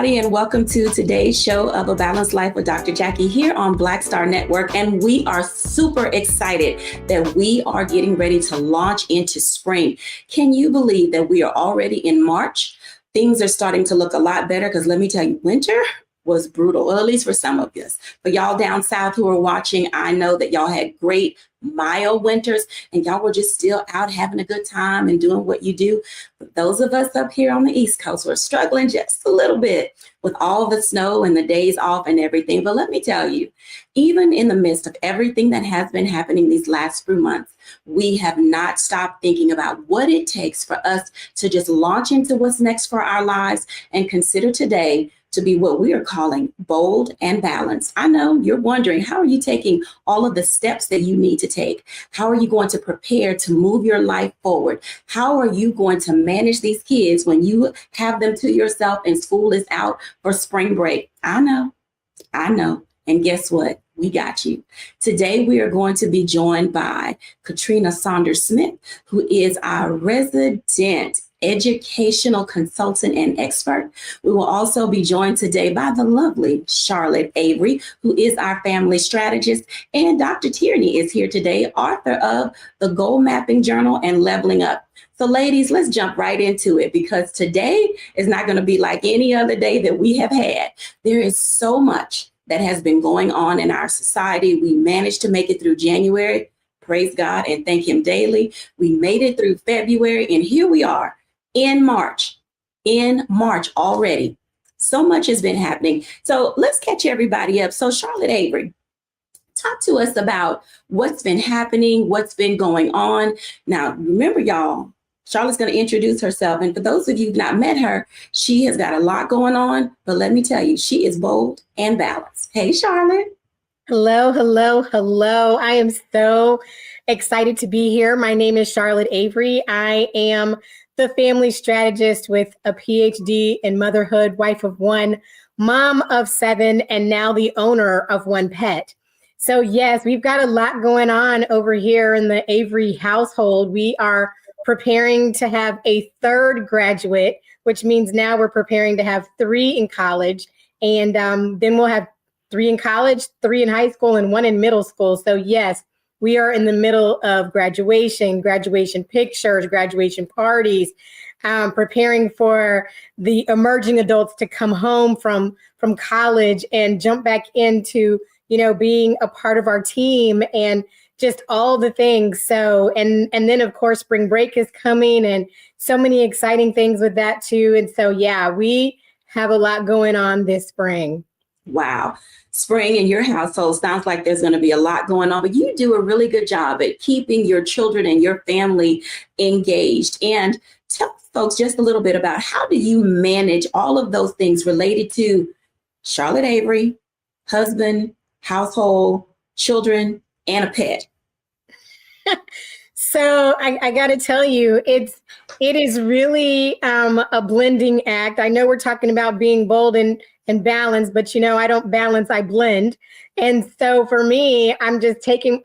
everybody, and welcome to today's show of A Balanced Life with Dr. Jacquie here on Black Star Network. And we are super excited that we are getting ready to launch into spring. Can you believe that we are already in March? Things are starting to look a lot better because let me tell you, winter was brutal, well, at least for some of us. For y'all down south who are watching, I know that y'all had great mild winters and y'all were just still out having a good time and doing what you do. But those of us up here on the East Coast were struggling just a little bit with all the snow and the days off and everything. But let me tell you, even in the midst of everything that has been happening these last few months, we have not stopped thinking about what it takes for us to just launch into what's next for our lives and consider today to be what we are calling bold and balanced. I know you're wondering, how are you taking all of the steps that you need to take? How are you going to prepare to move your life forward? How are you going to manage these kids when you have them to yourself and school is out for spring break? I know. And guess what? We got you. Today, we are going to be joined by Katrina Saunders Smith, who is our resident educational consultant and expert. We will also be joined today by the lovely Charlotte Avery, who is our family strategist. And Dr. Tierney is here today, author of the Goal Mapping Journal and Leveling Up. So ladies, let's jump right into it because today is not going to be like any other day that we have had. There is so much that has been going on in our society. We managed to make it through January. Praise God and thank him daily. We made it through February and here we are in March already. So much has been happening. So let's catch everybody up. So Charlotte Avery, talk to us about what's been happening, what's been going on. Now, remember y'all, Charlotte's going to introduce herself. And for those of you who've not met her, she has got a lot going on. But let me tell you, she is bold and balanced. Hey, Charlotte. Hello. I am so excited to be here. My name is Charlotte Avery. I am the family strategist with a PhD in motherhood, wife of one, mom of 7, and now the owner of 1 pet. So yes, we've got a lot going on over here in the Avery household. We are preparing to have a 3rd graduate, which means now we're preparing to have 3 in college. And then we'll have 3 in college, 3 in high school, and 1 in middle school. So yes, we are in the middle of graduation pictures, graduation parties, preparing for the emerging adults to come home from college and jump back into, being a part of our team and just all the things. So, and then of course, spring break is coming and so many exciting things with that too. And so, yeah, we have a lot going on this spring. Wow. Spring in your household sounds like there's going to be a lot going on, but you do a really good job at keeping your children and your family engaged. And tell folks just a little bit about how do you manage all of those things related to Charlotte Avery, husband, household, children, and a pet? So I got to tell you, it is really a blending act. I know we're talking about being bold and balanced, but I don't balance, I blend. And so for me, I'm taking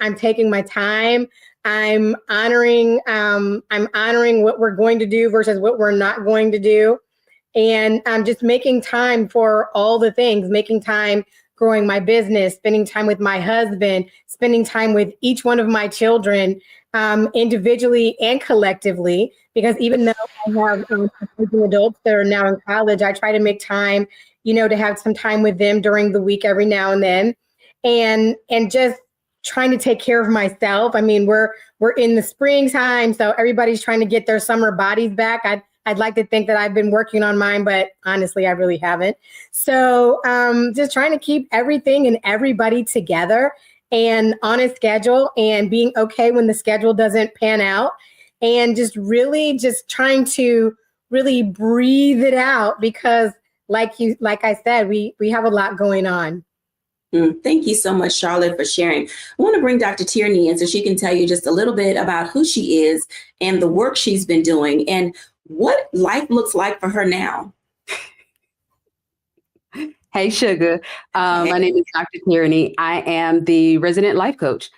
my time. I'm honoring what we're going to do versus what we're not going to do. And I'm just making time for all the things, making time growing my business, spending time with my husband, spending time with each one of my children, individually and collectively, because even though I have adults that are now in college, I try to make time, to have some time with them during the week every now and then, and just trying to take care of myself. I mean, we're in the springtime, so everybody's trying to get their summer bodies back. I'd like to think that I've been working on mine, but honestly, I really haven't. So just trying to keep everything and everybody together and on a schedule and being okay when the schedule doesn't pan out and just trying to really breathe it out because like I said, we have a lot going on. Thank you so much, Charlotte, for sharing. I want to bring Dr. Tierney in so she can tell you just a little bit about who she is and the work she's been doing and what life looks like for her now. Hey, Sugar. My name is Dr. Tierney. I am the resident life coach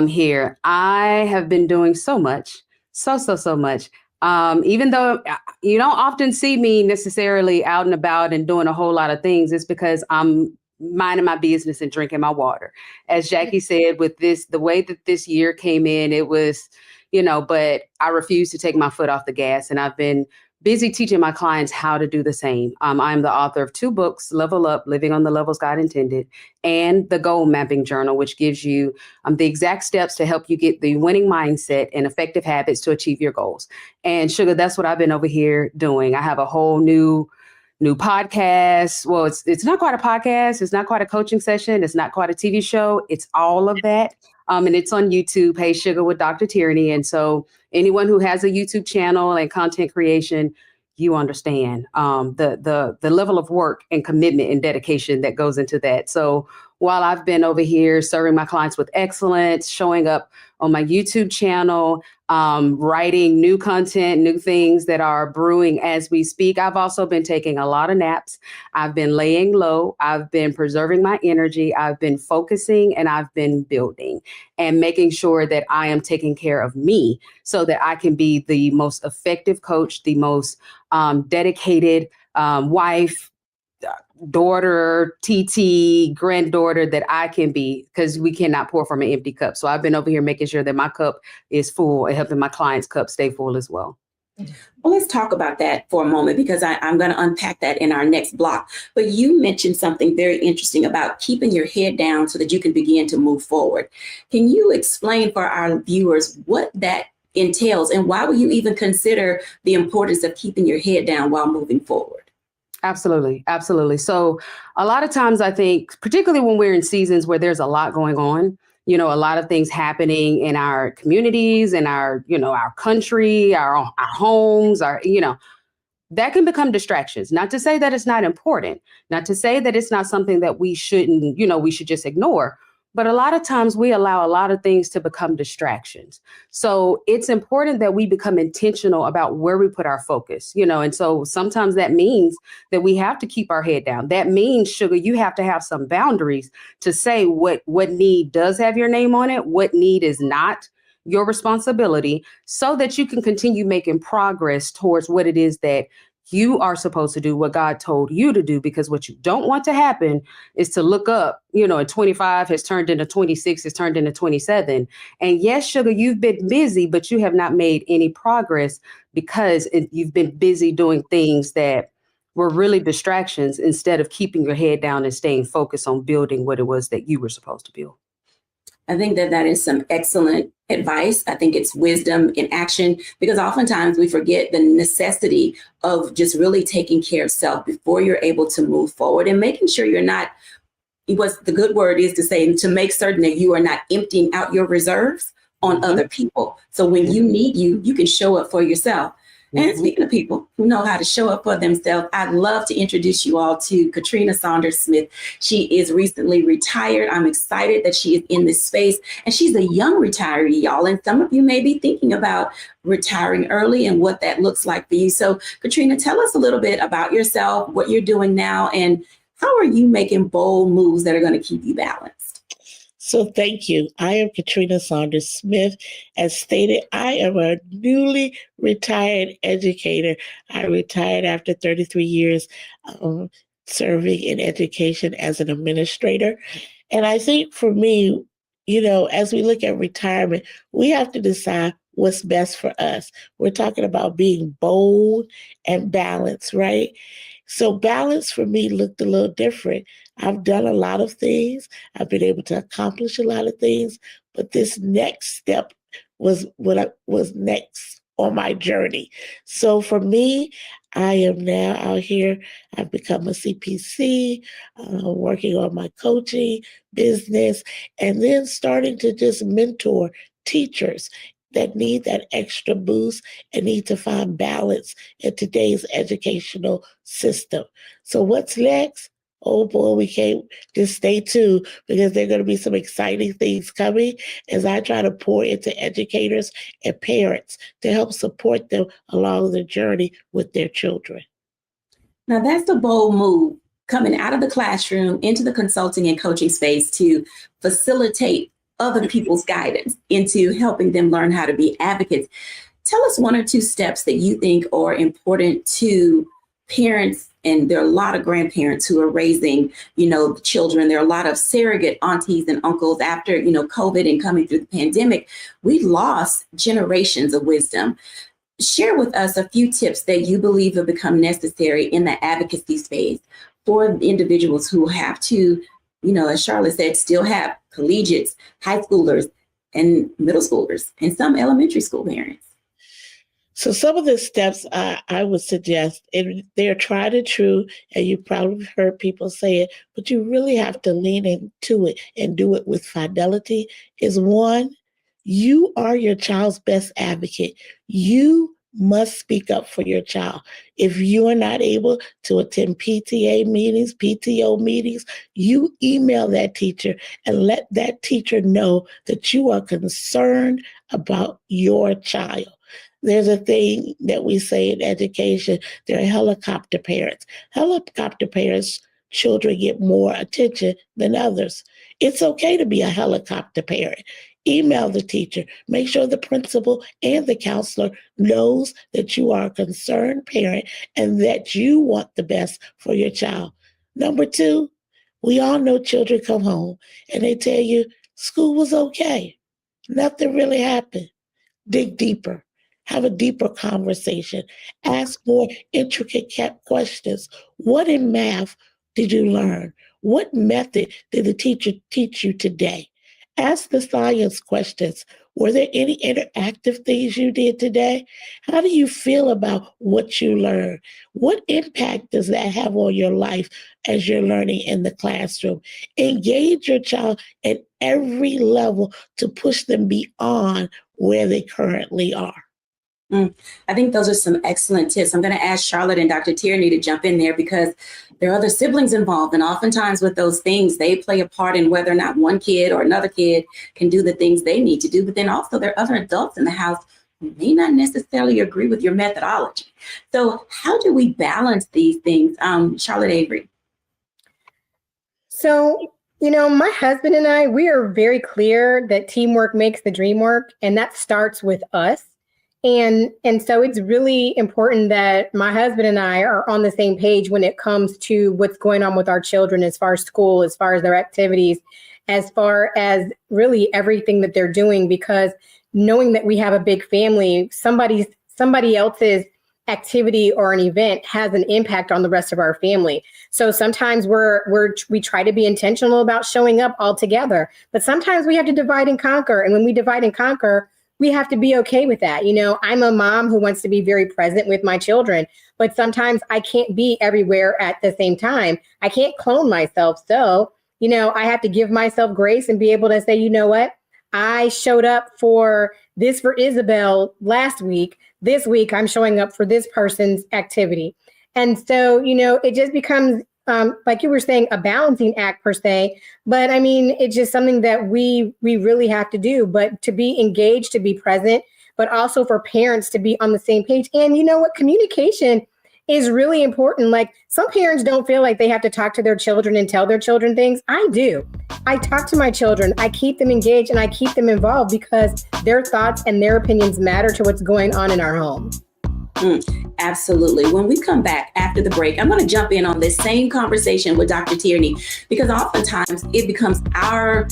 here. I have been doing so much, so much. Even though you don't often see me necessarily out and about and doing a whole lot of things, it's because I'm minding my business and drinking my water. As Jackie said, with this, the way that this year came in, it was, but I refuse to take my foot off the gas. And I've been busy teaching my clients how to do the same. I'm the author of 2 books, Level Up, Living on the Levels God Intended, and the Goal Mapping Journal, which gives you the exact steps to help you get the winning mindset and effective habits to achieve your goals. And Sugar, that's what I've been over here doing. I have a whole new podcast. Well, it's not quite a podcast. It's not quite a coaching session. It's not quite a TV show. It's all of that. And it's on YouTube, Hey Sugar with Dr. Tierney. And so anyone who has a YouTube channel and content creation, you understand the level of work and commitment and dedication that goes into that. So while I've been over here serving my clients with excellence, showing up on my YouTube channel, writing new content, new things that are brewing as we speak, I've also been taking a lot of naps. I've been laying low. I've been preserving my energy. I've been focusing, and I've been building and making sure that I am taking care of me so that I can be the most effective coach, the most dedicated wife, daughter, TT, granddaughter that I can be, because we cannot pour from an empty cup. So I've been over here making sure that my cup is full and helping my clients' cup stay full as well. Well, let's talk about that for a moment, because I'm going to unpack that in our next block. But you mentioned something very interesting about keeping your head down so that you can begin to move forward. Can you explain for our viewers what that entails, and why would you even consider the importance of keeping your head down while moving forward? Absolutely. Absolutely. So a lot of times I think, particularly when we're in seasons where there's a lot going on, a lot of things happening in our communities, in our, our country, our homes, that can become distractions. Not to say that it's not important, not to say that it's not something that we shouldn't, we should just ignore. But a lot of times we allow a lot of things to become distractions. So it's important that we become intentional about where we put our focus, and so sometimes that means that we have to keep our head down. That means, Sugar, you have to have some boundaries to say what need does have your name on it, what need is not your responsibility, so that you can continue making progress towards what it is that you are supposed to do, what God told you to do. Because what you don't want to happen is to look up, and 25 has turned into 26, has turned into 27. And yes, Sugar, you've been busy, but you have not made any progress because you've been busy doing things that were really distractions, instead of keeping your head down and staying focused on building what it was that you were supposed to build. I think that is some excellent advice. I think it's wisdom in action, because oftentimes we forget the necessity of just really taking care of self before you're able to move forward, and making sure you're not, what the good word is to say, to make certain that you are not emptying out your reserves on other people. So when you need you can show up for yourself. And speaking of people who know how to show up for themselves, I'd love to introduce you all to Katrina Saunders Smith. She is recently retired. I'm excited that she is in this space, and she's a young retiree, y'all. And some of you may be thinking about retiring early and what that looks like for you. So Katrina, tell us a little bit about yourself, what you're doing now, and how are you making bold moves that are going to keep you balanced? So thank you. I am Katrina Saunders Smith. As stated, I am a newly retired educator. I retired after 33 years serving in education as an administrator. And I think for me, as we look at retirement, we have to decide what's best for us. We're talking about being bold and balanced, right? So balance for me looked a little different. I've done a lot of things. I've been able to accomplish a lot of things, but this next step was what was next on my journey. So for me, I am now out here. I've become a CPC, working on my coaching business, and then starting to just mentor teachers that need that extra boost and need to find balance in today's educational system. So what's next? Oh boy, we can't just stay tuned, because there are going to be some exciting things coming as I try to pour into educators and parents to help support them along the journey with their children. Now that's a bold move, coming out of the classroom into the consulting and coaching space to facilitate other people's guidance into helping them learn how to be advocates. Tell us one or two steps that you think are important to parents, and there are a lot of grandparents who are raising, children. There are a lot of surrogate aunties and uncles after, COVID and coming through the pandemic. We lost generations of wisdom. Share with us a few tips that you believe have become necessary in the advocacy space for individuals who have to, as Charlotte said, still have collegiates, high schoolers, and middle schoolers, and some elementary school parents. So some of the steps I would suggest, and they're tried and true, and you probably heard people say it, but you really have to lean into it and do it with fidelity, is one, you are your child's best advocate. You must speak up for your child. If you are not able to attend PTA meetings, PTO meetings, you email that teacher and let that teacher know that you are concerned about your child. There's a thing that we say in education, there are helicopter parents. Helicopter parents, children get more attention than others. It's okay to be a helicopter parent. Email the teacher. Make sure the principal and the counselor knows that you are a concerned parent and that you want the best for your child. Number two, we all know children come home and they tell you school was okay. Nothing really happened. Dig deeper. Have a deeper conversation. Ask more intricate questions. What in math did you learn? What method did the teacher teach you today? Ask the science questions. Were there any interactive things you did today? How do you feel about what you learned? What impact does that have on your life as you're learning in the classroom? Engage your child at every level to push them beyond where they currently are. I think those are some excellent tips. I'm going to ask Charlotte and Dr. Tierney to jump in there because there are other siblings involved. And oftentimes with those things, they play a part in whether or not one kid or another kid can do the things they need to do. But then also there are other adults in the house who may not necessarily agree with your methodology. So how do we balance these things? Charlotte Avery. So, my husband and I, we are very clear that teamwork makes the dream work. And that starts with us. And so it's really important that my husband and I are on the same page when it comes to what's going on with our children as far as school, as far as their activities, as far as really everything that they're doing, because knowing that we have a big family, somebody else's activity or an event has an impact on the rest of our family. So sometimes we try to be intentional about showing up all together, but sometimes we have to divide and conquer. And when we divide and conquer, we have to be okay with that. I'm a mom who wants to be very present with my children, but sometimes I can't be everywhere at the same time. I can't clone myself. So, I have to give myself grace and be able to say, you know what? I showed up for this for Isabel last week. This week, I'm showing up for this person's activity. And so, it just becomes, like you were saying, a balancing act per se. But I mean, it's just something that we really have to do. But to be engaged, to be present, but also for parents to be on the same page. And you know what? Communication is really important. Like some parents don't feel like they have to talk to their children and tell their children things. I do. I talk to my children. I keep them engaged and I keep them involved because their thoughts and their opinions matter to what's going on in our home. Absolutely. When we come back after the break, I'm going to jump in on this same conversation with Dr. Tierney, because oftentimes it becomes our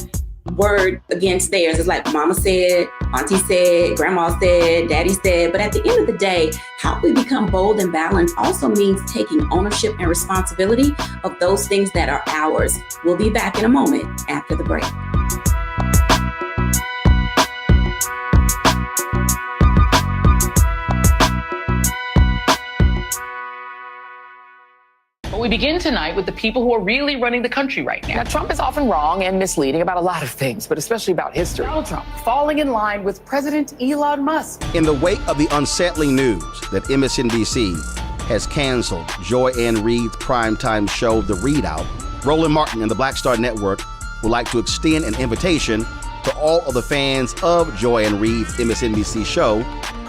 word against theirs. It's like mama said, auntie said, grandma said, daddy said. But at the end of the day, how we become bold and balanced also means taking ownership and responsibility of those things that are ours. We'll be back in a moment after the break. We begin tonight with the people who are really running the country right now. Now, Trump is often wrong and misleading about a lot of things, but especially about history. Donald Trump falling in line with President Elon Musk. In the wake of the unsettling news that MSNBC has canceled Joy Ann Reid's primetime show, The Readout, Roland Martin and the Black Star Network would like to extend an invitation to all of the fans of Joy Ann Reid's MSNBC show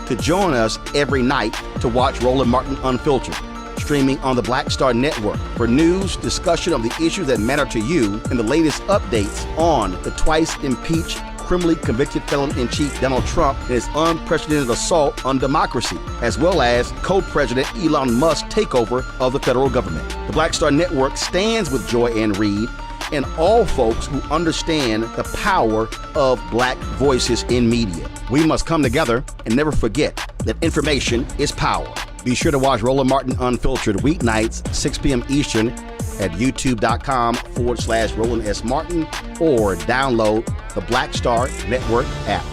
to join us every night to watch Roland Martin Unfiltered, streaming on the Black Star Network for news, discussion of the issues that matter to you, and the latest updates on the twice impeached criminally convicted felon-in-chief Donald Trump and his unprecedented assault on democracy, as well as co-president Elon Musk's takeover of the federal government. The Black Star Network stands with Joy Ann Reid and all folks who understand the power of Black voices in media. We must come together and never forget that information is power. Be sure to watch Roland Martin Unfiltered weeknights, 6 p.m. Eastern at youtube.com/Roland S. Martin or download the Black Star Network app.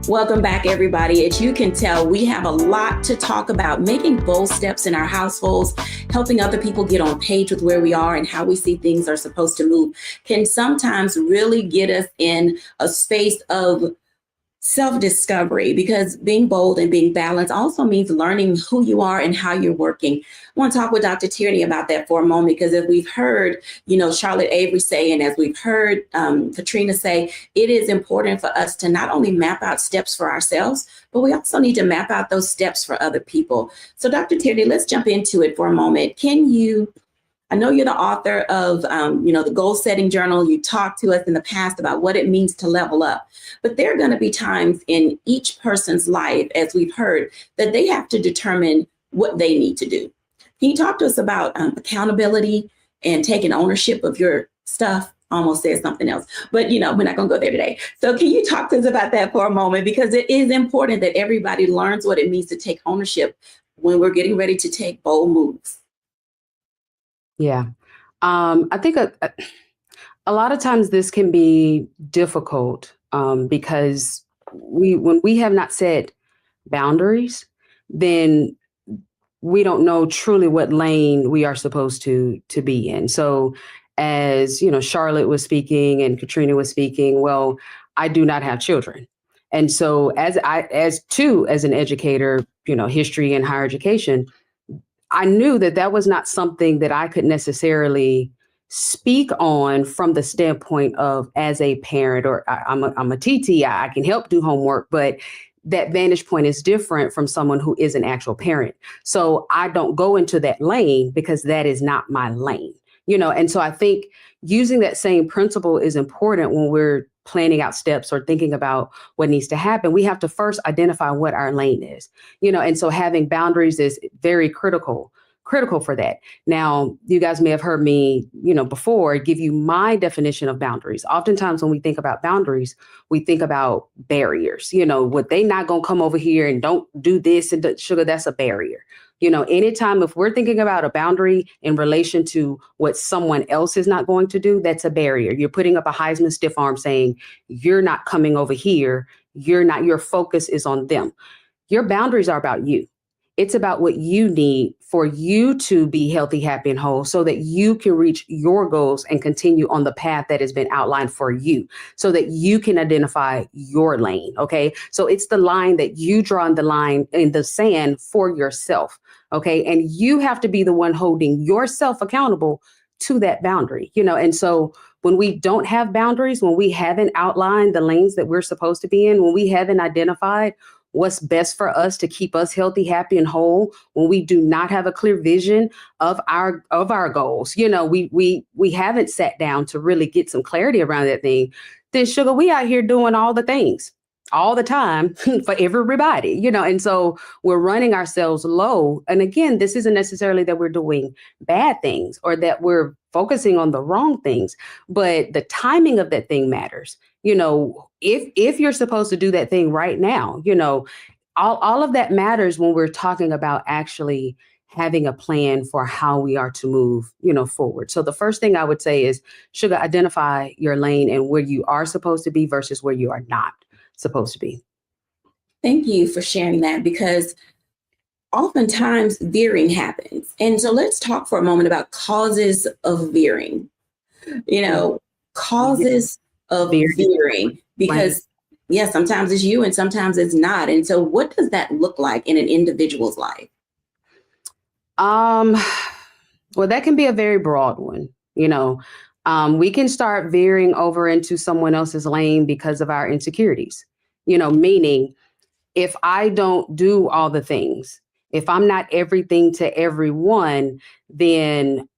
Welcome back, everybody. As you can tell, we have a lot to talk about, making bold steps in our households, helping other people get on page with where we are and how we see things are supposed to move, can sometimes really get us in a space of self-discovery, because being bold and being balanced also means learning who you are and how you're working. I want to talk with Dr. Tierney about that for a moment, because as we've heard, Charlotte Avery say, and as we've heard Katrina say, it is important for us to not only map out steps for ourselves, but we also need to map out those steps for other people. So Dr. Tierney, let's jump into it for a moment. I know you're the author of, the Goal Setting Journal. You talked to us in the past about what it means to level up. But there are going to be times in each person's life, as we've heard, that they have to determine what they need to do. Can you talk to us about accountability and taking ownership of your stuff? Almost said something else, but we're not going to go there today. So can you talk to us about that for a moment? Because it is important that everybody learns what it means to take ownership when we're getting ready to take bold moves. Yeah. I think a lot of times this can be difficult because when we have not set boundaries, then we don't know truly what lane we are supposed to be in. So as Charlotte was speaking and Katrina was speaking, well, I do not have children. And so as an educator, history and higher education, I knew that was not something that I could necessarily speak on from the standpoint of as a parent, or I'm a TT, I can help do homework, but that vantage point is different from someone who is an actual parent. So I don't go into that lane because that is not my lane, and so I think using that same principle is important when we're planning out steps or thinking about what needs to happen. We have to first identify what our lane is, and so having boundaries is very critical for that. Now, you guys may have heard me, before give you my definition of boundaries. Oftentimes when we think about boundaries, we think about barriers, what they not going to come over here and don't do this and sugar, that's a barrier. Anytime if we're thinking about a boundary in relation to what someone else is not going to do, that's a barrier. You're putting up a Heisman stiff arm saying, you're not coming over here. Your focus is on them. Your boundaries are about you. It's about what you need for you to be healthy, happy, and whole so that you can reach your goals and continue on the path that has been outlined for you so that you can identify your lane. Okay. So it's the line that you draw in the line in the sand for yourself. Okay. And you have to be the one holding yourself accountable to that boundary, and so when we don't have boundaries, when we haven't outlined the lanes that we're supposed to be in, when we haven't identified what's best for us to keep us healthy, happy, and whole, when we do not have a clear vision of our goals, we haven't sat down to really get some clarity around that thing, then sugar, we out here doing all the things all the time for everybody, and so we're running ourselves low. And again, this isn't necessarily that we're doing bad things or that we're focusing on the wrong things, but the timing of that thing matters. If you're supposed to do that thing right now, all of that matters when we're talking about actually having a plan for how we are to move, forward. So the first thing I would say is, sugar, identify your lane and where you are supposed to be versus where you are not supposed to be. Thank you for sharing that, because oftentimes veering happens. And so let's talk for a moment about causes of veering, causes of veering, because yes, sometimes it's you and sometimes it's not. And so what does that look like in an individual's life? Well, that can be a very broad one. We can start veering over into someone else's lane because of our insecurities, meaning if I don't do all the things, if I'm not everything to everyone, then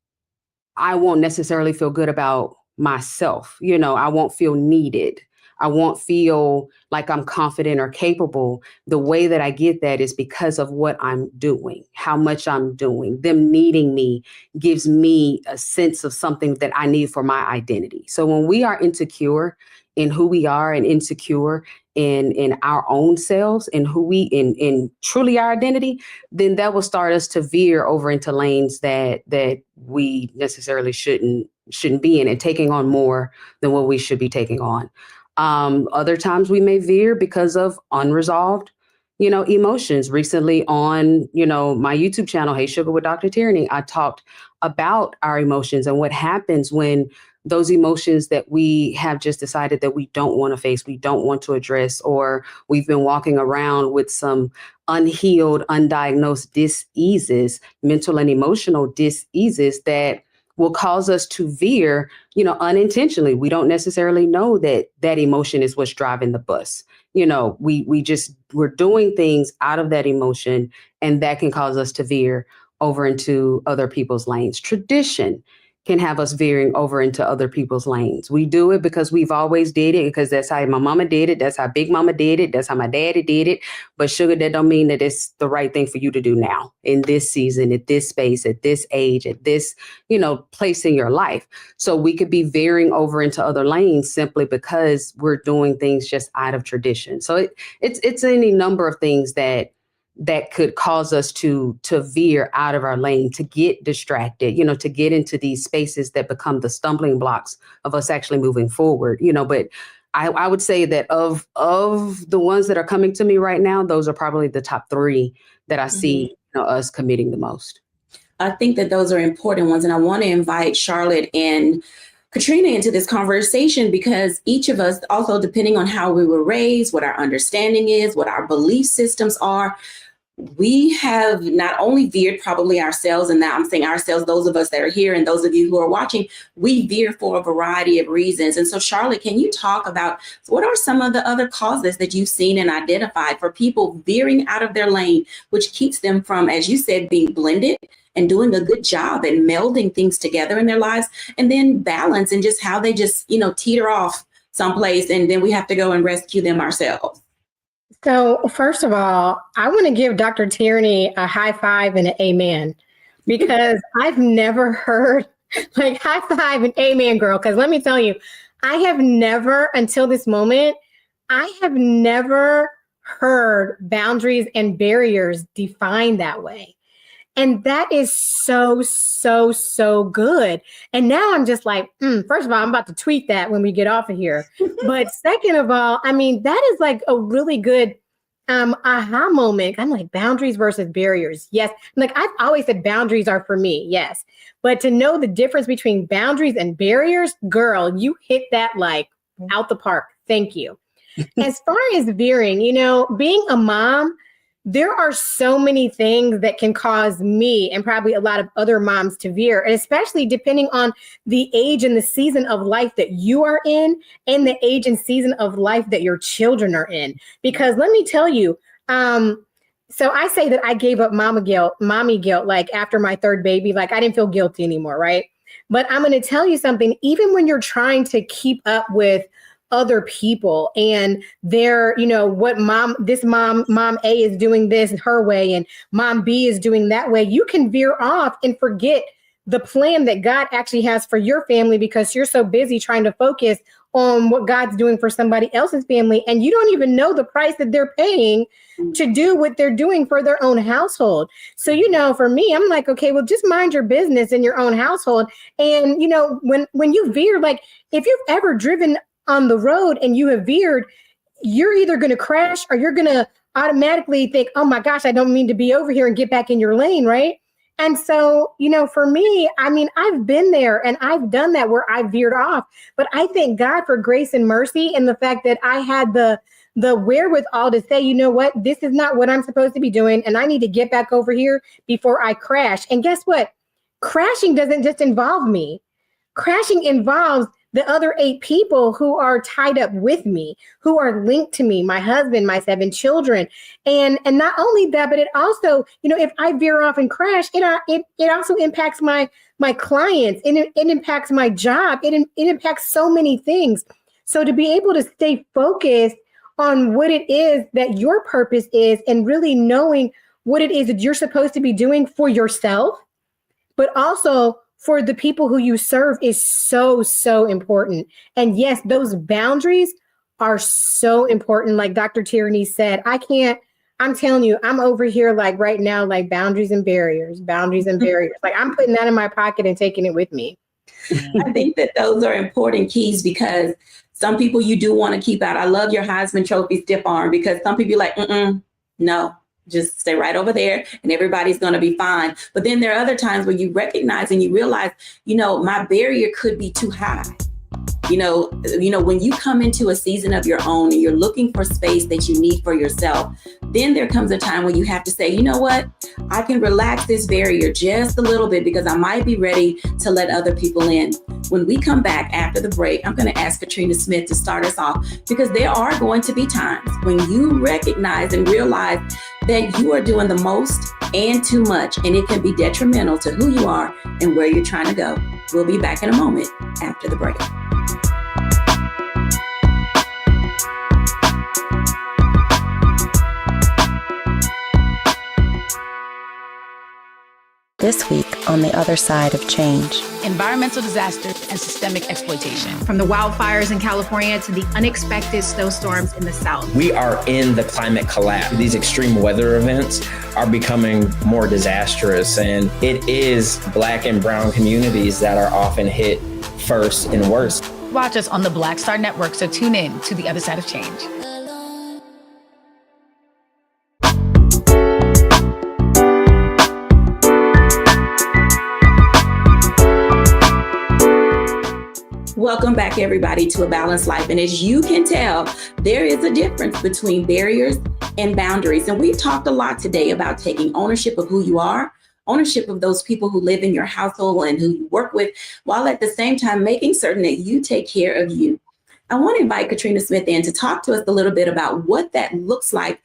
I won't necessarily feel good about myself. I won't feel needed. I won't feel like I'm confident or capable. The way that I get that is because of what I'm doing, how much I'm doing. Them needing me gives me a sense of something that I need for my identity. So when we are insecure in who we are and insecure in our own selves and who we in truly our identity, then that will start us to veer over into lanes that we necessarily shouldn't be in, and taking on more than what we should be taking on. Other times we may veer because of unresolved, emotions. Recently on, my YouTube channel, Hey Sugar with Dr. Tierney, I talked about our emotions and what happens when those emotions that we have just decided that we don't want to face, we don't want to address, or we've been walking around with some unhealed, undiagnosed dis-eases, mental and emotional dis-eases that will cause us to veer, unintentionally. We don't necessarily know that emotion is what's driving the bus. We're doing things out of that emotion, and that can cause us to veer over into other people's lanes. Tradition can have us veering over into other people's lanes. We do it because we've always did it, because that's how my mama did it. That's how Big Mama did it. That's how my daddy did it. But sugar, that don't mean that it's the right thing for you to do now, in this season, at this space, at this age, at this, place in your life. So we could be veering over into other lanes simply because we're doing things just out of tradition. So it's any number of things that could cause us to veer out of our lane, to get distracted, to get into these spaces that become the stumbling blocks of us actually moving forward, but I would say that of the ones that are coming to me right now, those are probably the top 3 that I see us committing the most. I think that those are important ones. And I want to invite Charlotte and Katrina into this conversation, because each of us, also depending on how we were raised, what our understanding is, what our belief systems are, we have not only veered probably ourselves, and now I'm saying ourselves, those of us that are here and those of you who are watching, we veer for a variety of reasons. And so, Charlotte, can you talk about what are some of the other causes that you've seen and identified for people veering out of their lane, which keeps them from, as you said, being blended and doing a good job at melding things together in their lives, and then balance and just how they just, teeter off someplace, and then we have to go and rescue them ourselves? So first of all, I want to give Dr. Tierney a high five and an amen, because I've never heard like high five and amen, girl. Because let me tell you, I have never until this moment, I have never heard boundaries and barriers defined that way. And that is so, so, so good. And now I'm just like, first of all, I'm about to tweet that when we get off of here. But second of all, I mean, that is like a really good aha moment. I'm like, boundaries versus barriers. Yes. Like I've always said boundaries are for me. Yes. But to know the difference between boundaries and barriers, girl, you hit that like out the park. Thank you. As far as veering, being a mom, there are so many things that can cause me and probably a lot of other moms to veer, and especially depending on the age and the season of life that you are in and the age and season of life that your children are in. Because let me tell you, so I say that I gave up mommy guilt, like after my 3rd baby, like I didn't feel guilty anymore, right? But I'm going to tell you something, even when you're trying to keep up with other people and they're, what mom A is doing this her way and mom B is doing that way, you can veer off and forget the plan that God actually has for your family, because you're so busy trying to focus on what God's doing for somebody else's family. And you don't even know the price that they're paying to do what they're doing for their own household. So, for me, I'm like, okay, well, just mind your business in your own household. And, when you veer, like if you've ever driven on the road and you have veered, you're either going to crash or you're going to automatically think, oh my gosh, I don't mean to be over here, and get back in your lane, right? And so, for me, I mean, I've been there and I've done that where I veered off, but I thank God for grace and mercy and the fact that I had the wherewithal to say, you know what, this is not what I'm supposed to be doing, and I need to get back over here before I crash. And guess what? Crashing doesn't just involve me. Crashing involves the other 8 people who are tied up with me, who are linked to me, my husband, my 7 children. And not only that, but it also, if I veer off and crash, it also impacts my clients, and it impacts my job. It impacts so many things. So to be able to stay focused on what it is that your purpose is, and really knowing what it is that you're supposed to be doing for yourself, but also for the people who you serve, is so, so important. And yes, those boundaries are so important. Like Dr. Tierney said, I'm telling you, I'm over here like right now, like boundaries and barriers. Like I'm putting that in my pocket and taking it with me. I think that those are important keys, because some people you do want to keep out. I love your Heisman Trophy stiff arm, because some people are like, no, just stay right over there and everybody's going to be fine. But then there are other times where you recognize and you realize, my barrier could be too high. When you come into a season of your own and you're looking for space that you need for yourself, then there comes a time when you have to say, you know what, I can relax this barrier just a little bit, because I might be ready to let other people in. When we come back after the break, I'm going to ask Katrina Smith to start us off, because there are going to be times when you recognize and realize that you are doing the most and too much, and it can be detrimental to who you are and where you're trying to go. We'll be back in a moment after the break. This week on The Other Side of Change. Environmental disaster and systemic exploitation. From the wildfires in California to the unexpected snowstorms in the South. We are in the climate collapse. These extreme weather events are becoming more disastrous, and it is Black and brown communities that are often hit first and worst. Watch us on the Black Star Network, so tune in to The Other Side of Change. Welcome back, everybody, to A Balanced Life. And as you can tell, there is a difference between barriers and boundaries. And we've talked a lot today about taking ownership of who you are, ownership of those people who live in your household and who you work with, while at the same time making certain that you take care of you. I want to invite Katrina Smith in to talk to us a little bit about what that looks like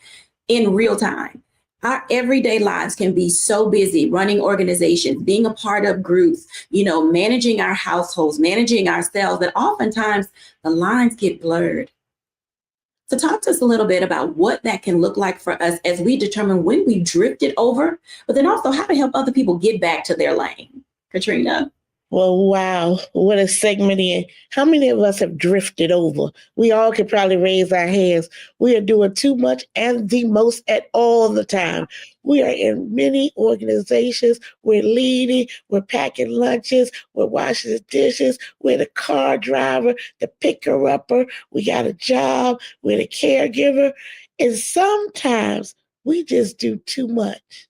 in real time. Our everyday lives can be so busy running organizations, being a part of groups, managing our households, managing ourselves, that oftentimes the lines get blurred. So talk to us a little bit about what that can look like for us as we determine when we drifted over, but then also how to help other people get back to their lane. Katrina. Well, wow, what a segment in. How many of us have drifted over? We all could probably raise our hands. We are doing too much and the most at all the time. We are in many organizations. We're leading, we're packing lunches, we're washing the dishes, we're the car driver, the picker-upper, we got a job, we're the caregiver. And sometimes we just do too much.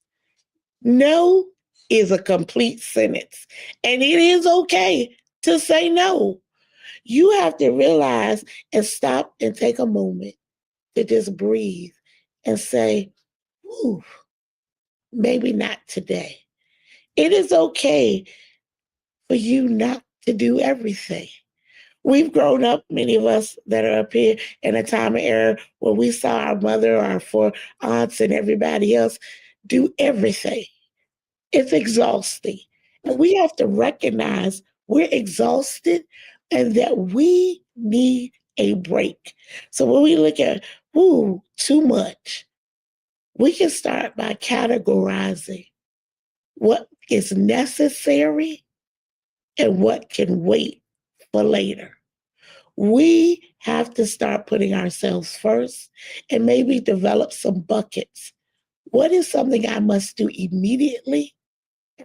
No is a complete sentence. And it is okay to say no. You have to realize and stop and take a moment to just breathe and say, ooh, maybe not today. It is okay for you not to do everything. We've grown up, many of us that are up here, in a time and era where we saw our mother, our four aunts, and everybody else do everything. It's exhausting. And we have to recognize we're exhausted and that we need a break. So when we look at, too much, we can start by categorizing what is necessary and what can wait for later. We have to start putting ourselves first and maybe develop some buckets. What is something I must do immediately?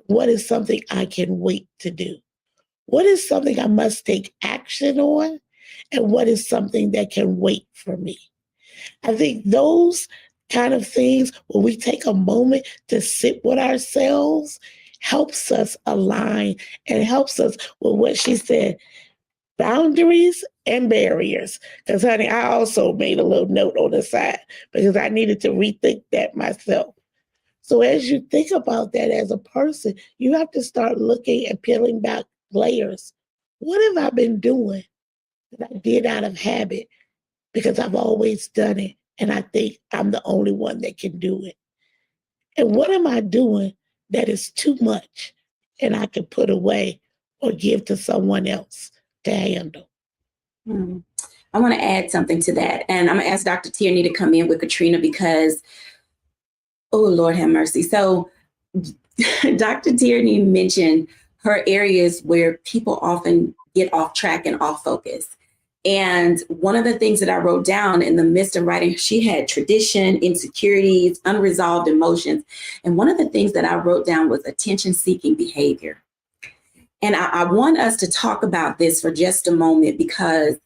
What is something I can wait to do? What is something I must take action on? And what is something that can wait for me? I think those kind of things, when we take a moment to sit with ourselves, helps us align and helps us with what she said, boundaries and barriers. Because, honey, I also made a little note on the side because I needed to rethink that myself. So as you think about that as a person, you have to start looking and peeling back layers. what have I been doing that I did out of habit because I've always done it and I think I'm the only one that can do it? And what am I doing that is too much and I can put away or give to someone else to handle? I want to add something to that. And I'm going to ask Dr. Tierney to come in with Katrina because, oh, Lord have mercy. So Dr. Tierney mentioned her areas where people often get off track and off focus. And one of the things that I wrote down in the midst of writing, she had tradition, insecurities, unresolved emotions. And one of the things that I wrote down was attention-seeking behavior. And I want us to talk about this for just a moment because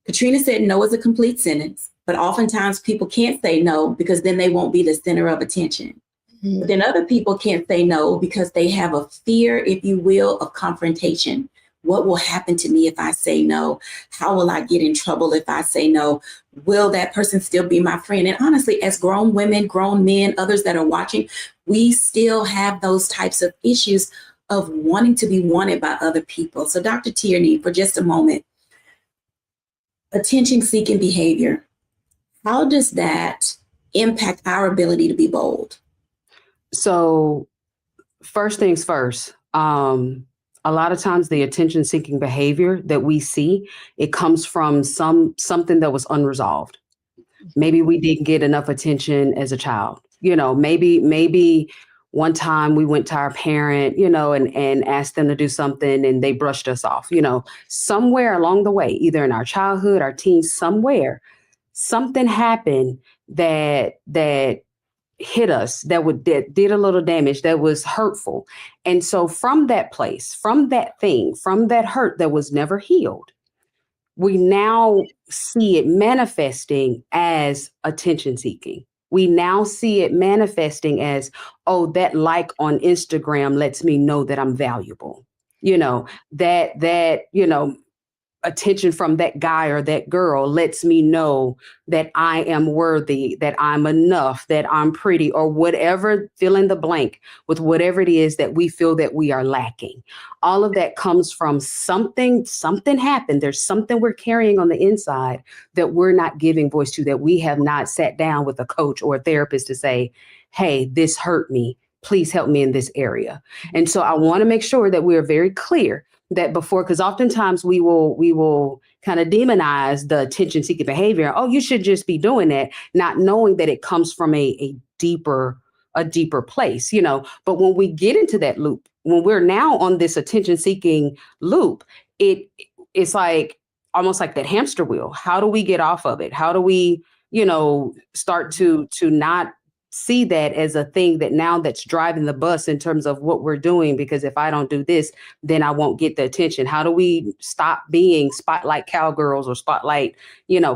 Katrina said no is a complete sentence, but oftentimes people can't say no because then they won't be the center of attention. But then other people can't say no because they have a fear, if you will, of confrontation. What will happen to me if I say no? How will I get in trouble if I say no? Will that person still be my friend? And honestly, as grown women, grown men, others that are watching, we still have those types of issues of wanting to be wanted by other people. So Dr. Tierney, for just a moment, attention-seeking behavior, how does that impact our ability to be bold? So first things first, a lot of times the attention seeking behavior that we see, it comes from something that was unresolved. Maybe we didn't get enough attention as a child. Maybe one time we went to our parent, and asked them to do something and they brushed us off, somewhere along the way, either in our childhood, our teens, something happened that hit us, that did a little damage, that was hurtful. And so from that place, from that thing, from that hurt that was never healed, we now see it manifesting as attention seeking. We now see it manifesting as, oh, that like on Instagram lets me know that I'm valuable. Attention from that guy or that girl lets me know that I am worthy, that I'm enough, that I'm pretty, or whatever, fill in the blank with whatever it is that we feel that we are lacking. All of that comes from something happened. There's something we're carrying on the inside that we're not giving voice to, that we have not sat down with a coach or a therapist to say, hey, this hurt me. Please help me in this area. And so I want to make sure that we're very clear that before, because oftentimes we will kind of demonize the attention seeking behavior. Oh, you should just be doing that, not knowing that it comes from a deeper place, But when we get into that loop, when we're now on this attention seeking loop, it's like almost like that hamster wheel. How do we get off of it? How do we, start to not see that as a thing that's driving the bus in terms of what we're doing? Because if I don't do this, then I won't get the attention. How do we stop being spotlight cowgirls or spotlight,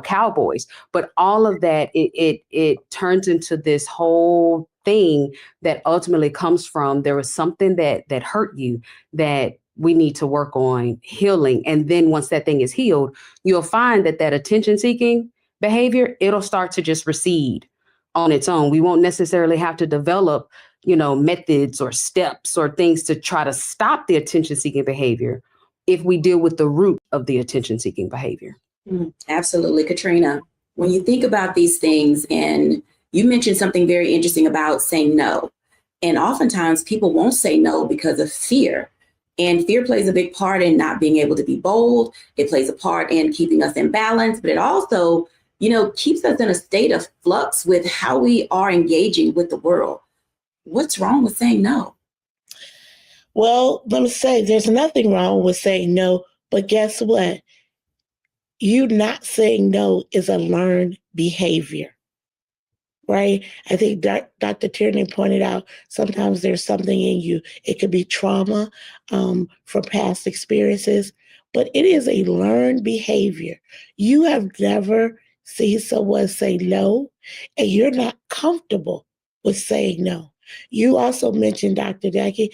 cowboys? But all of that, it turns into this whole thing that ultimately comes from, there was something that hurt you that we need to work on healing. And then once that thing is healed, you'll find that attention seeking behavior, it'll start to just recede on its own. We won't necessarily have to develop, methods or steps or things to try to stop the attention-seeking behavior if we deal with the root of the attention-seeking behavior. Absolutely. Katrina, when you think about these things, and you mentioned something very interesting about saying no, and oftentimes people won't say no because of fear. And fear plays a big part in not being able to be bold. It plays a part in keeping us in balance, but it also keeps us in a state of flux with how we are engaging with the world. What's wrong with saying no? Well, let me say there's nothing wrong with saying no, but guess what? You not saying no is a learned behavior, right? I think Dr. Tierney pointed out sometimes there's something in you. It could be trauma from past experiences, but it is a learned behavior. You have never see someone say no, and you're not comfortable with saying no. You also mentioned, Dr. Jacquie,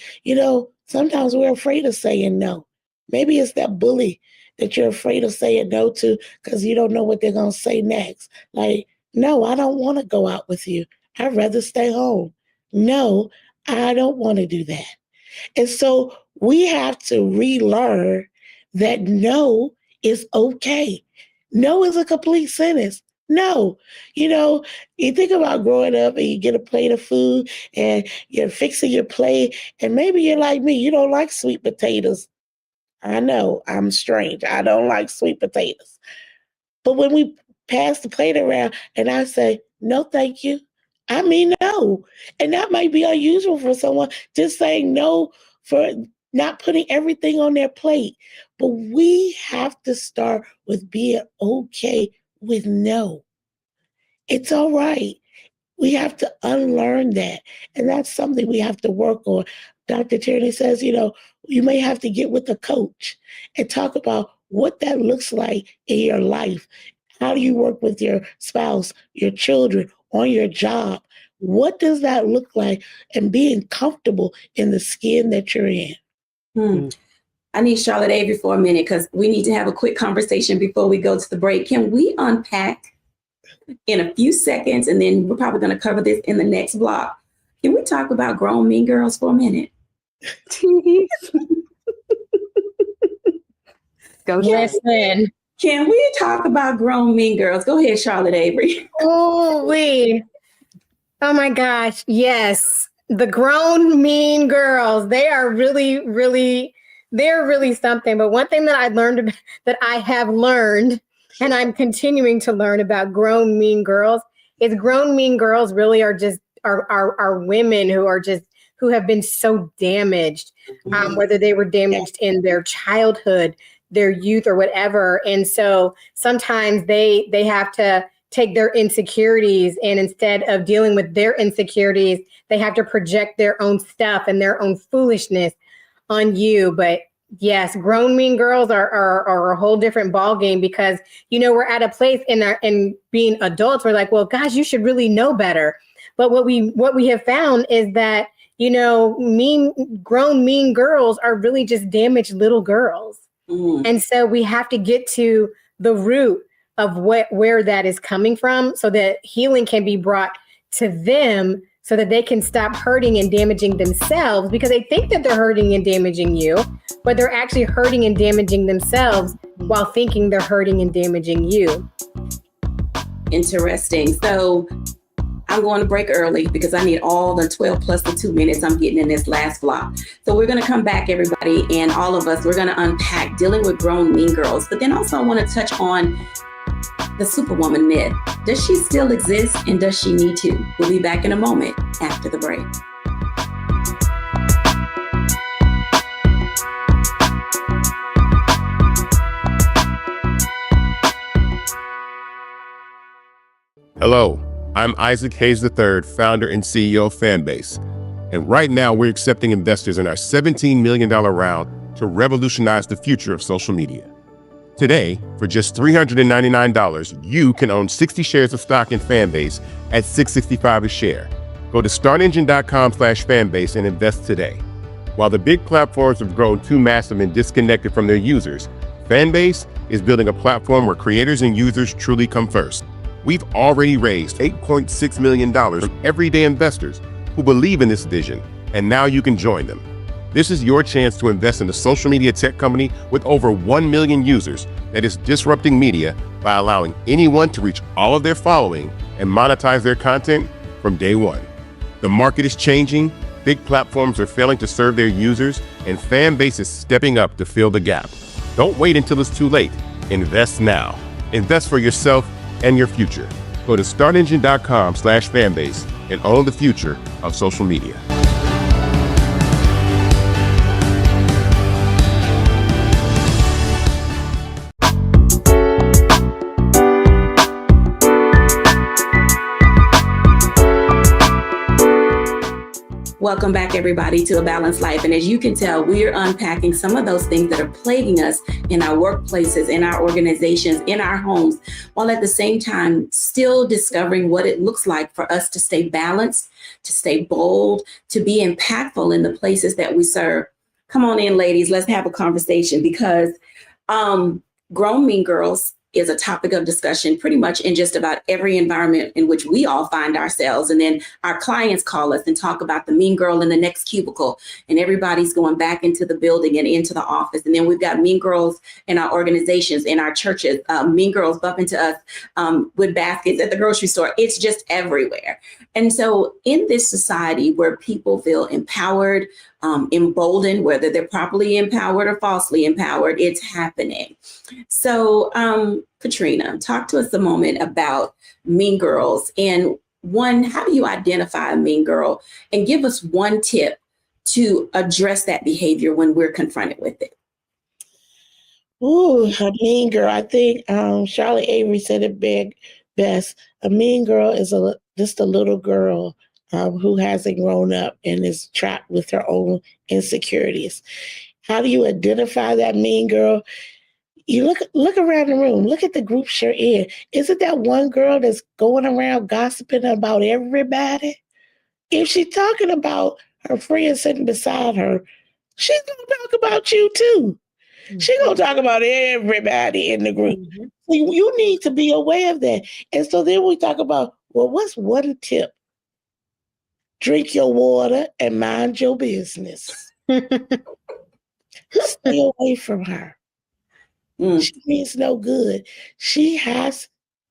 sometimes we're afraid of saying no. Maybe it's that bully that you're afraid of saying no to because you don't know what they're going to say next. Like, no, I don't want to go out with you. I'd rather stay home. No, I don't want to do that. And so we have to relearn that no is okay. No is a complete sentence. No. You think about growing up and you get a plate of food and you're fixing your plate, and maybe you're like me, you don't like sweet potatoes. I know, I'm strange. I don't like sweet potatoes. But when we pass the plate around and I say, no, thank you, I mean no. And that might be unusual for someone, just saying no for not putting everything on their plate. But we have to start with being okay with no. It's all right. We have to unlearn that. And that's something we have to work on. Dr. Tierney says, you may have to get with a coach and talk about what that looks like in your life. How do you work with your spouse, your children, on your job? What does that look like? And being comfortable in the skin that you're in. I need Charlotte Avery for a minute because we need to have a quick conversation before we go to the break. Can we unpack in a few seconds, and then we're probably going to cover this in the next block? Can we talk about grown mean girls for a minute? Go Listen. Can we talk about grown mean girls? Go ahead, Charlotte Avery. Oh my gosh. Yes. The grown mean girls. They are really, really, they're really something. But one thing that I have learned, and I'm continuing to learn about grown mean girls, is grown mean girls really are just are women who have been so damaged, whether they were damaged in their childhood, their youth, or whatever. And so sometimes they have to take their insecurities, and instead of dealing with their insecurities, they have to project their own stuff and their own foolishness on you. But yes, grown mean girls are a whole different ballgame, because, we're at a place in being adults, we're like, well, gosh, you should really know better. But what we have found is that, grown mean girls are really just damaged little girls. And so we have to get to the root of where that is coming from, so that healing can be brought to them, so that they can stop hurting and damaging themselves, because they think that they're hurting and damaging you, but they're actually hurting and damaging themselves while thinking they're hurting and damaging you. Interesting. So I'm going to break early because I need all the 12 plus the 2 minutes I'm getting in this last block. So we're going to come back, everybody, and all of us, we're going to unpack dealing with grown mean girls. But then also I want to touch on the Superwoman myth. Does she still exist, and does she need to? We'll be back in a moment after the break. Hello, I'm Isaac Hayes III, founder and CEO of Fanbase. And right now we're accepting investors in our $17 million round to revolutionize the future of social media. Today, for just $399, you can own 60 shares of stock in Fanbase at $6.65 a share. Go to startengine.com/fanbase and invest today. While the big platforms have grown too massive and disconnected from their users, Fanbase is building a platform where creators and users truly come first. We've already raised $8.6 million from everyday investors who believe in this vision, and now you can join them. This is your chance to invest in a social media tech company with over 1 million users that is disrupting media by allowing anyone to reach all of their following and monetize their content from day one. The market is changing, big platforms are failing to serve their users, and Fanbase is stepping up to fill the gap. Don't wait until it's too late. Invest now. Invest for yourself and your future. Go to startengine.com/fanbase and own the future of social media. Welcome back, everybody, to A Balanced Life. And as you can tell, we're unpacking some of those things that are plaguing us in our workplaces, in our organizations, in our homes, while at the same time still discovering what it looks like for us to stay balanced, to stay bold, to be impactful in the places that we serve. Come on in, ladies, let's have a conversation, because grown mean girls is a topic of discussion pretty much in just about every environment in which we all find ourselves. And then our clients call us and talk about the mean girl in the next cubicle, and everybody's going back into the building and into the office. And then we've got mean girls in our organizations, in our churches, mean girls bump into us with baskets at the grocery store. It's just everywhere. And so in this society where people feel empowered, emboldened, whether they're properly empowered or falsely empowered, it's happening. So Katrina, talk to us a moment about mean girls. And one, how do you identify a mean girl? And give us one tip to address that behavior when we're confronted with it. Ooh, a mean girl. I think Charlotte Avery said it best. A mean girl is just a little girl who hasn't grown up and is trapped with her own insecurities. How do you identify that mean girl? You look around the room. Look at the groups you're in. Isn't that one girl that's going around gossiping about everybody? If she's talking about her friend sitting beside her, she's going to talk about you too. Mm-hmm. She's going to talk about everybody in the group. Mm-hmm. So you need to be aware of that. And so then we talk about, well, what's one tip? Drink your water and mind your business. Stay away from her. She means no good. She has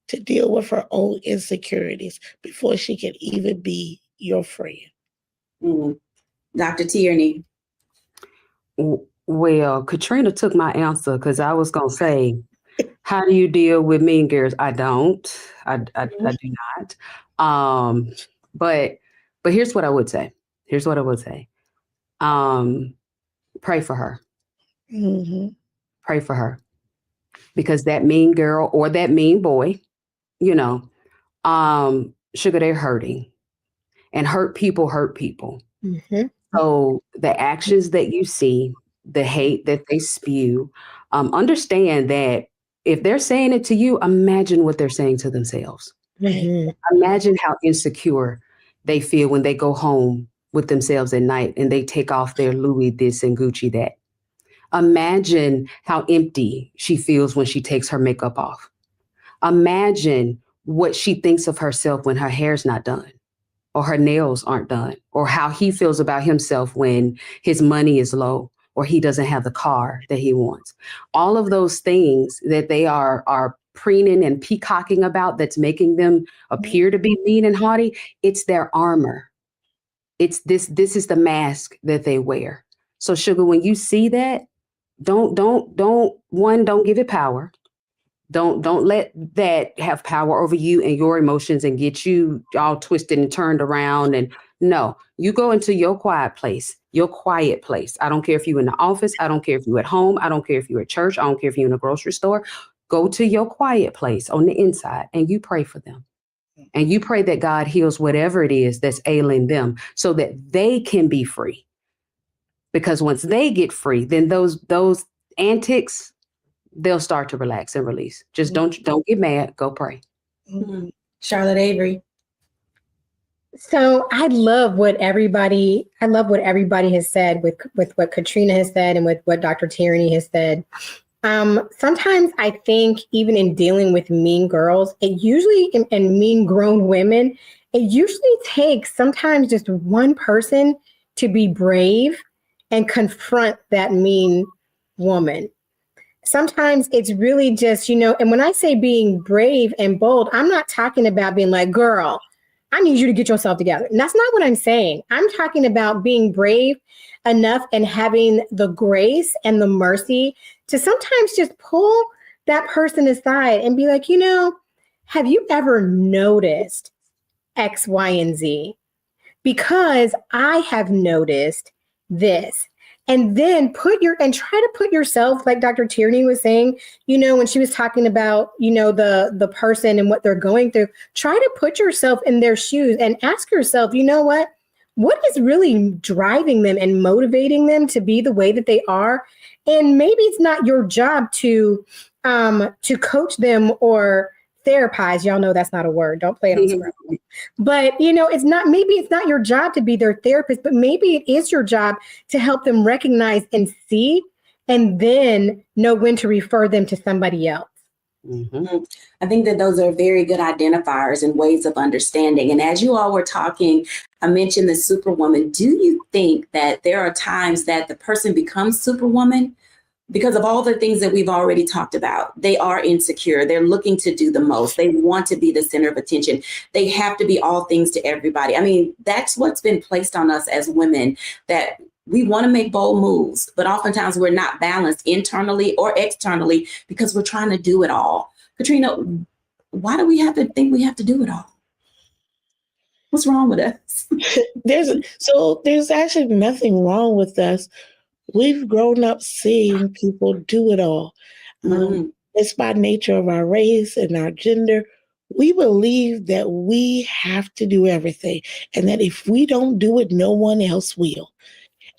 to deal with her own insecurities before she can even be your friend. Dr. Tierney. Well, Katrina took my answer because I was going to say, how do you deal with mean girls? I don't. I do not. But here's what I would say. Pray for her. Mm-hmm. Pray for her. Because that mean girl or that mean boy, sugar, they're hurting. And hurt people. Mm-hmm. So the actions that you see, the hate that they spew, understand that if they're saying it to you, imagine what they're saying to themselves. Mm-hmm. Imagine how insecure they feel when they go home with themselves at night and they take off their Louis this and Gucci that. Imagine how empty she feels when she takes her makeup off. Imagine what she thinks of herself when her hair's not done or her nails aren't done, or how he feels about himself when his money is low or he doesn't have the car that he wants. All of those things that they are preening and peacocking about that's making them appear to be mean and haughty, it's their armor. It's this is the mask that they wear. So sugar, when you see that, don't give it power. Don't let that have power over you and your emotions and get you all twisted and turned around. And no, you go into your quiet place. I don't care if you're in the office. I don't care if you're at home. I don't care if you're at church. I don't care if you're in a grocery store. Go to your quiet place on the inside and you pray for them. And you pray that God heals whatever it is that's ailing them so that they can be free. Because once they get free, then those antics, they'll start to relax and release. Just don't get mad. Go pray. Mm-hmm. Charlotte Avery. So I love what everybody has said with what Katrina has said and with what Dr. Tierney has said. Sometimes I think even in dealing with mean girls, it usually, and mean grown women, it usually takes sometimes just one person to be brave and confront that mean woman. Sometimes it's really just, and when I say being brave and bold, I'm not talking about being like, girl, I need you to get yourself together. And that's not what I'm saying. I'm talking about being brave enough and having the grace and the mercy to sometimes just pull that person aside and be like, have you ever noticed X, Y, and Z? Because I have noticed this. And then try to put yourself, like Dr. Tierney was saying, when she was talking about, the person and what they're going through, try to put yourself in their shoes and ask yourself, what is really driving them and motivating them to be the way that they are? And maybe it's not your job to coach them or therapize. Y'all know that's not a word. Don't play it on Scrabble. But, it's not your job to be their therapist, but maybe it is your job to help them recognize and see, and then know when to refer them to somebody else. Mm-hmm. I think that those are very good identifiers and ways of understanding. And as you all were talking, I mentioned the superwoman. Do you think that there are times that the person becomes superwoman because of all the things that we've already talked about? They are insecure. They're looking to do the most. They want to be the center of attention. They have to be all things to everybody. I mean, that's what's been placed on us as women, that we want to make bold moves, but oftentimes we're not balanced internally or externally because we're trying to do it all. Katrina, why do we have to think we have to do it all? What's wrong with us? There's actually nothing wrong with us. We've grown up seeing people do it all. It's by nature of our race and our gender. We believe that we have to do everything, and that if we don't do it, no one else will.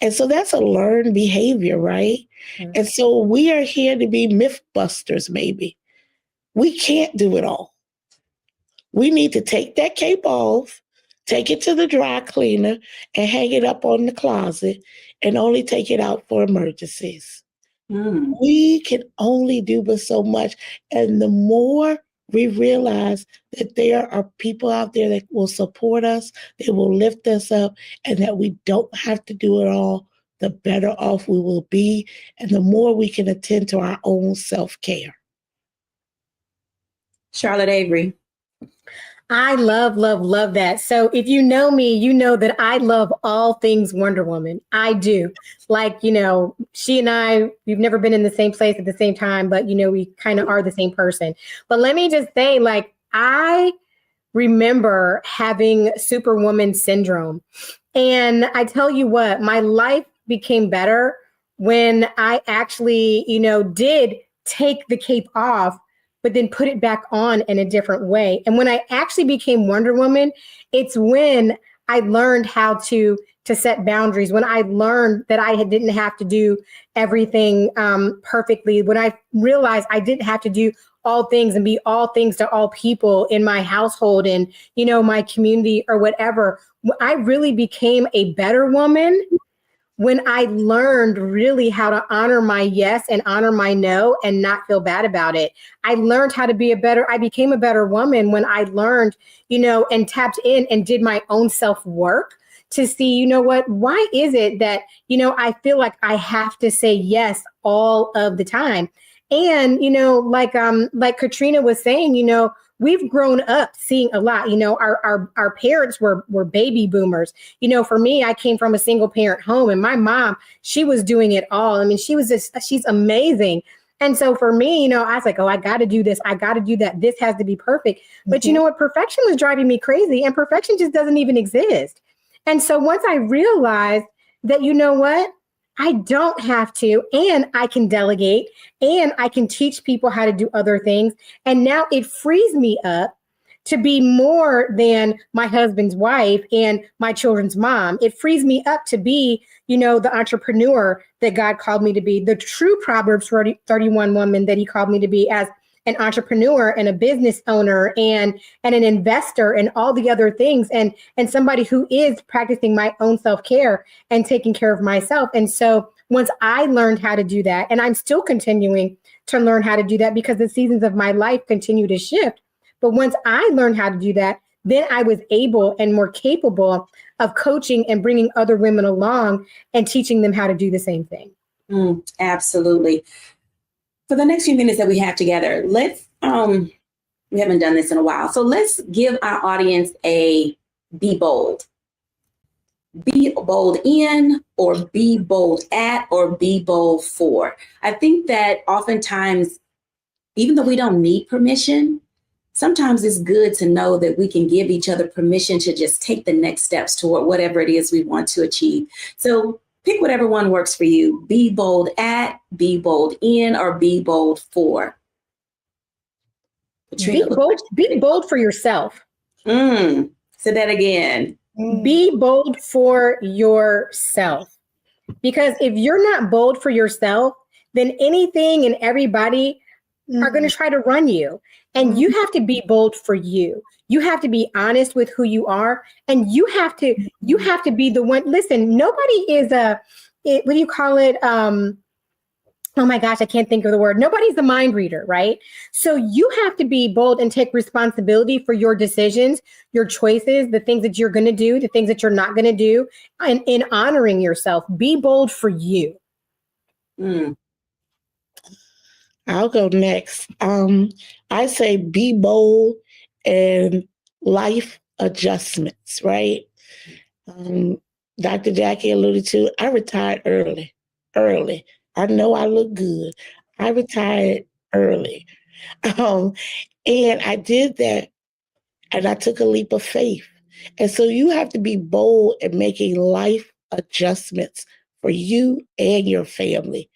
And so that's a learned behavior, right? Mm-hmm. And so we are here to be myth busters, maybe. We can't do it all. We need to take that cape off, take it to the dry cleaner, and hang it up on the closet, and only take it out for emergencies. We can only do but so much. And the more we realize that there are people out there that will support us, they will lift us up, and that we don't have to do it all, the better off we will be, and the more we can attend to our own self-care. Charlotte Avery. I love that. So if you know me, you know that I love all things Wonder Woman. I do. Like, she and I, we've never been in the same place at the same time, but, we kind of are the same person. But let me just say, I remember having Superwoman syndrome. And I tell you what, my life became better when I actually, did take the cape off, but then put it back on in a different way. And when I actually became Wonder Woman, it's when I learned how to set boundaries, when I learned that I didn't have to do everything perfectly, when I realized I didn't have to do all things and be all things to all people in my household and, my community or whatever. I really became a better woman when I learned really how to honor my yes and honor my no and not feel bad about it. I learned how to I became a better woman when I learned, and tapped in and did my own self-work to see, why is it that, I feel like I have to say yes all of the time. And, like Katrina was saying, we've grown up seeing a lot. Our parents were baby boomers. For me, I came from a single parent home, and my mom, she was doing it all. I mean, she's amazing. And so for me, I was like, oh, I got to do this. I got to do that. This has to be perfect. But you know what? Perfection was driving me crazy, and perfection just doesn't even exist. And so once I realized that, I don't have to, and I can delegate, and I can teach people how to do other things. And now it frees me up to be more than my husband's wife and my children's mom. It frees me up to be, the entrepreneur that God called me to be, the true Proverbs 31 woman that he called me to be, as an entrepreneur and a business owner and an investor and all the other things, and somebody who is practicing my own self-care and taking care of myself. And so once I learned how to do that, and I'm still continuing to learn how to do that because the seasons of my life continue to shift. But once I learned how to do that, then I was able and more capable of coaching and bringing other women along and teaching them how to do the same thing. Absolutely. For the next few minutes that we have together, let's, we haven't done this in a while, so let's give our audience a be bold. Be bold in, or be bold at, or be bold for. I think that oftentimes, even though we don't need permission, sometimes it's good to know that we can give each other permission to just take the next steps toward whatever it is we want to achieve. So pick whatever one works for you. Be bold at, be bold in, or be bold for. Be bold for yourself. Say that again. Be bold for yourself. Because if you're not bold for yourself, then anything and everybody are going to try to run you. And you have to be bold for you. You have to be honest with who you are. And you have to be the one. Listen, nobody is what do you call it? oh my gosh, I can't think of the word. Nobody's a mind reader, right? So you have to be bold and take responsibility for your decisions, your choices, the things that you're going to do, the things that you're not going to do, and in honoring yourself. Be bold for you. I'll go next. I say be bold and life adjustments, right? Dr. Jacquie alluded to, I retired early. I know I look good. I retired early. And I did that, and I took a leap of faith. And so you have to be bold in making life adjustments for you and your family.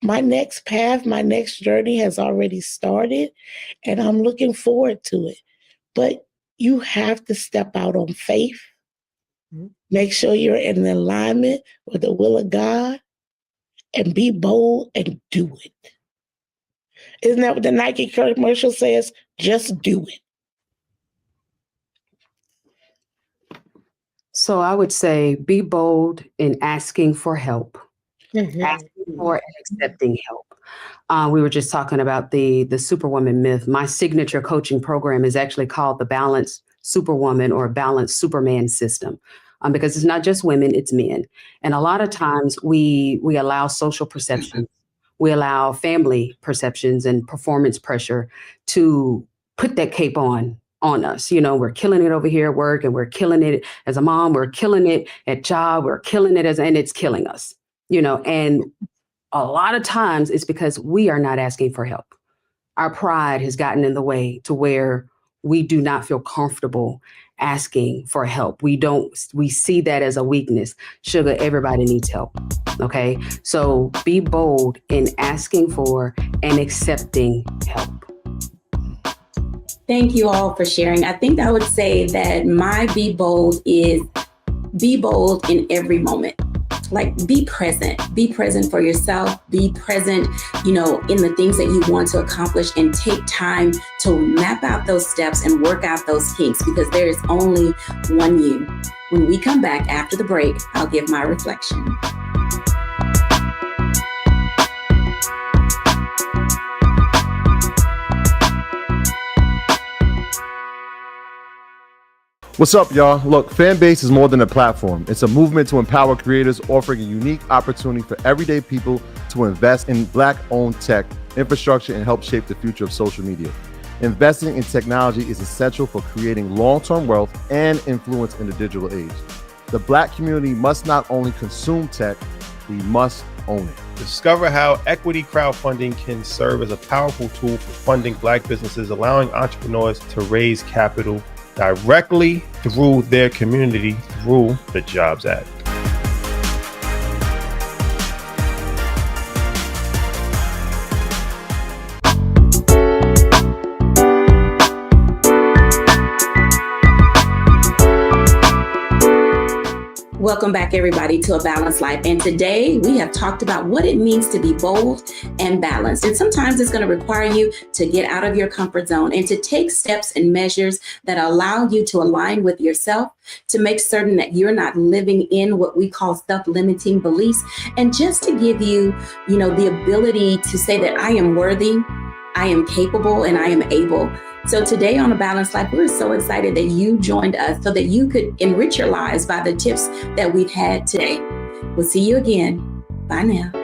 My next path, my next journey has already started, and I'm looking forward to it. But you have to step out on faith. Make sure you're in alignment with the will of God, and be bold and do it. Isn't that what the Nike commercial says? Just do it. So I would say be bold in asking for help, asking for and accepting help. We were just talking about the Superwoman myth. My signature coaching program is actually called the Balanced Superwoman or Balanced Superman system. Because it's not just women, it's men. And a lot of times we allow social perceptions, we allow family perceptions and performance pressure to put that cape on us. You know, we're killing it over here at work, and we're killing it as a mom, we're killing it at job, we're killing it and it's killing us, you know, and a lot of times it's because we are not asking for help. Our pride has gotten in the way to where we do not feel comfortable asking for help. We see that as a weakness. Sugar, everybody needs help. Okay. So be bold in asking for and accepting help. Thank you all for sharing. I think I would say that my be bold is be bold in every moment. Like be present for yourself, be present, you know, in the things that you want to accomplish, and take time to map out those steps and work out those kinks, because there is only one you. When we come back after the break, I'll give my reflection. What's up, y'all? Look, Fanbase is more than a platform. It's a movement to empower creators, offering a unique opportunity for everyday people to invest in Black-owned tech, infrastructure, and help shape the future of social media. Investing in technology is essential for creating long-term wealth and influence in the digital age. The Black community must not only consume tech, we must own it. Discover how equity crowdfunding can serve as a powerful tool for funding Black businesses, allowing entrepreneurs to raise capital directly through their community through the Jobs Act. Welcome back, everybody, to A Balanced Life. And today we have talked about what it means to be bold and balanced. And sometimes it's going to require you to get out of your comfort zone and to take steps and measures that allow you to align with yourself, to make certain that you're not living in what we call self-limiting beliefs, and just to give you, you know, the ability to say that I am worthy, I am capable, and I am able. So today on A Balanced Life, we're so excited that you joined us so that you could enrich your lives by the tips that we've had today. We'll see you again. Bye now.